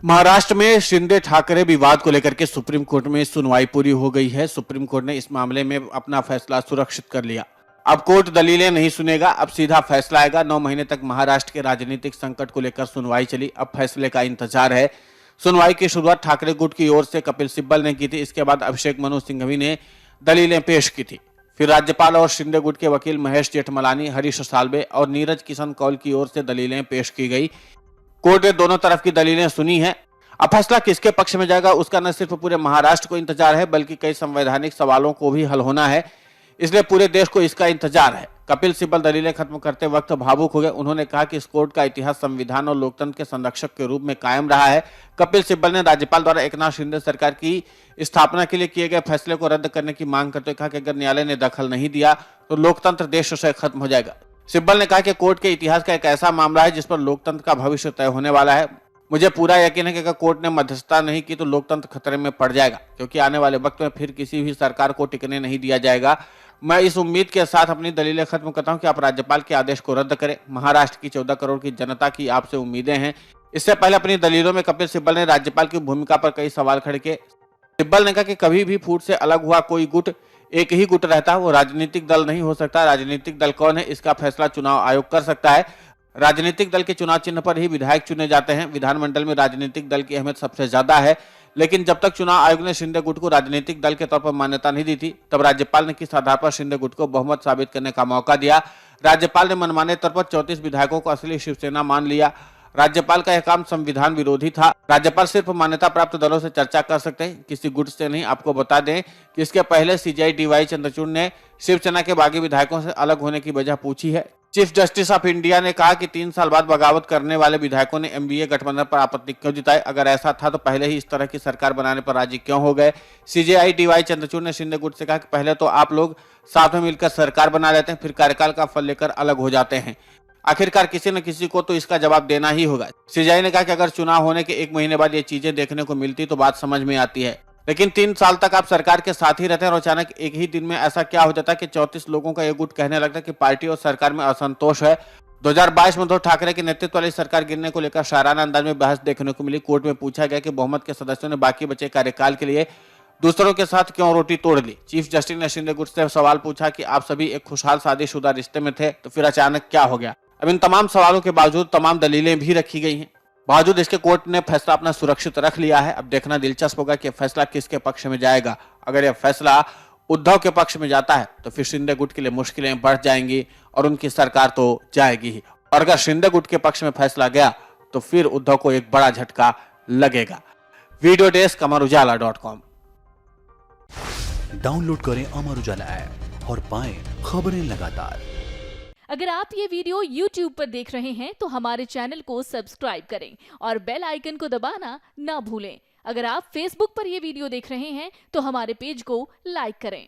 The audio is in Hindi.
महाराष्ट्र में शिंदे ठाकरे विवाद को लेकर के सुप्रीम कोर्ट में सुनवाई पूरी हो गई है। सुप्रीम कोर्ट ने इस मामले में अपना फैसला सुरक्षित कर लिया। अब कोर्ट दलीलें नहीं सुनेगा, अब सीधा फैसला आएगा। 9 महीने तक महाराष्ट्र के राजनीतिक संकट को लेकर सुनवाई चली, अब फैसले का इंतजार है। सुनवाई की शुरुआत ठाकरे गुट की ओर से कपिल सिब्बल ने की थी। इसके बाद अभिषेक मनु सिंघवी ने दलीलें पेश की थी। फिर राज्यपाल और शिंदे गुट के वकील महेश जेठमलानी, हरीश साल्वे और नीरज किशन कौल की ओर से दलीलें पेश की गई। कोर्ट ने दोनों तरफ की दलीलें सुनी है। अब फैसला किसके पक्ष में जाएगा उसका न सिर्फ पूरे महाराष्ट्र को इंतजार है, बल्कि कई संवैधानिक सवालों को भी हल होना है। इसलिए पूरे देश को इसका इंतजार है। कपिल सिब्बल दलीलें खत्म करते वक्त भावुक हो गए। उन्होंने कहा कि इस कोर्ट का इतिहास संविधान और लोकतंत्र के संरक्षक के रूप में कायम रहा है। कपिल सिब्बल ने राज्यपाल द्वारा एकनाथ शिंदे सरकार की स्थापना के लिए किए गए फैसले को रद्द करने की मांग करते हुए कहा कि अगर न्यायालय ने दखल नहीं दिया तो लोकतंत्र देश से खत्म हो जाएगा। सिब्बल ने कहा कि कोर्ट के इतिहास का एक ऐसा मामला है जिस पर लोकतंत्र का भविष्य तय होने वाला है। मुझे पूरा यकीन है कि अगर कोर्ट ने मध्यस्थता नहीं की तो लोकतंत्र खतरे में पड़ जाएगा, क्योंकि आने वाले वक्त में फिर किसी भी सरकार को टिकने नहीं दिया जाएगा। मैं इस उम्मीद के साथ अपनी दलीलें खत्म करता हूं कि आप राज्यपाल के आदेश को रद्द करें। महाराष्ट्र की 14 करोड़ की जनता की आपसे उम्मीदें हैं। इससे पहले अपनी दलीलों में कपिल सिब्बल ने राज्यपाल की भूमिका पर कई सवाल खड़े किए। सिब्बल ने कहा कि कभी भी फूट से अलग हुआ कोई गुट एक ही गुट रहता है, वो राजनीतिक दल नहीं हो सकता। राजनीतिक दल कौन है इसका फैसला चुनाव आयोग कर सकता है। राजनीतिक दल के चुनाव चिन्ह पर ही विधायक चुने जाते हैं। विधानमंडल में राजनीतिक दल की अहमियत सबसे ज्यादा है, लेकिन जब तक चुनाव आयोग ने शिंदे गुट को राजनीतिक दल के तौर पर मान्यता नहीं दी थी, तब राज्यपाल ने किस आधार पर शिंदे गुट को बहुमत साबित करने का मौका दिया। राज्यपाल ने मनमाने तौर पर 34 विधायकों को असली शिवसेना मान लिया। राज्यपाल का यह काम संविधान विरोधी था। राज्यपाल सिर्फ मान्यता प्राप्त दलों से चर्चा कर सकते हैं, किसी गुट से नहीं। आपको बता दें कि इसके पहले सीजेआई डीवाई चंद्रचूड़ ने शिवसेना के बागी विधायकों से अलग होने की वजह पूछी है। चीफ जस्टिस ऑफ इंडिया ने कहा कि 3 साल बाद बगावत करने वाले विधायकों ने एमबीए गठबंधन पर आपत्ति क्यों जताई। अगर ऐसा था तो पहले ही इस तरह की सरकार बनाने पर राजी क्यों हो गए। सीजेआई डीवाई चंद्रचूड़ ने शिंदे गुट से कहा कि पहले तो आप लोग साथ में मिलकर सरकार बना लेते हैं, फिर कार्यकाल का फल लेकर अलग हो जाते हैं। आखिरकार किसी न किसी को तो इसका जवाब देना ही होगा। सीजेआई ने कहा कि अगर चुनाव होने के 1 महीने बाद ये चीजें देखने को मिलती तो बात समझ में आती है, लेकिन 3 साल तक आप सरकार के साथ ही रहते हैं और अचानक एक ही दिन में ऐसा क्या हो जाता है कि 34 लोगों का ये गुट कहने लगता है कि पार्टी और सरकार में असंतोष है। 2022 में उद्धव ठाकरे के नेतृत्व वाली सरकार गिरने को लेकर शाराना अंदाज में बहस देखने को मिली। कोर्ट में पूछा गया कि बहुमत के सदस्यों ने बाकी बचे कार्यकाल के लिए दूसरों के साथ क्यों रोटी तोड़ ली। चीफ जस्टिस ने शिंदे गुट से सवाल पूछा कि आप सभी एक खुशहाल शादीशुदा रिश्ते में थे, तो फिर अचानक क्या हो गया। अब इन तमाम सवालों के बावजूद तमाम दलीलें भी रखी गई हैं। बावजूद इसके कोर्ट ने फैसला अपना सुरक्षित रख लिया है। अब देखना दिलचस्प होगा कि फैसला किसके पक्ष में जाएगा। अगर यह फैसला उद्धव के पक्ष में जाता है तो फिर शिंदे गुट के लिए मुश्किलें बढ़ जाएंगी और उनकी सरकार तो जाएगी ही। और अगर शिंदे गुट के पक्ष में फैसला गया तो फिर उद्धव को एक बड़ा झटका लगेगा। Video desk अमर-उजाला.com। डाउनलोड करें अमर उजाला ऐप और पाएं खबरें लगातार। अगर आप ये वीडियो YouTube पर देख रहे हैं तो हमारे चैनल को सब्सक्राइब करें और बेल आइकन को दबाना ना भूलें। अगर आप Facebook पर ये वीडियो देख रहे हैं तो हमारे पेज को लाइक करें।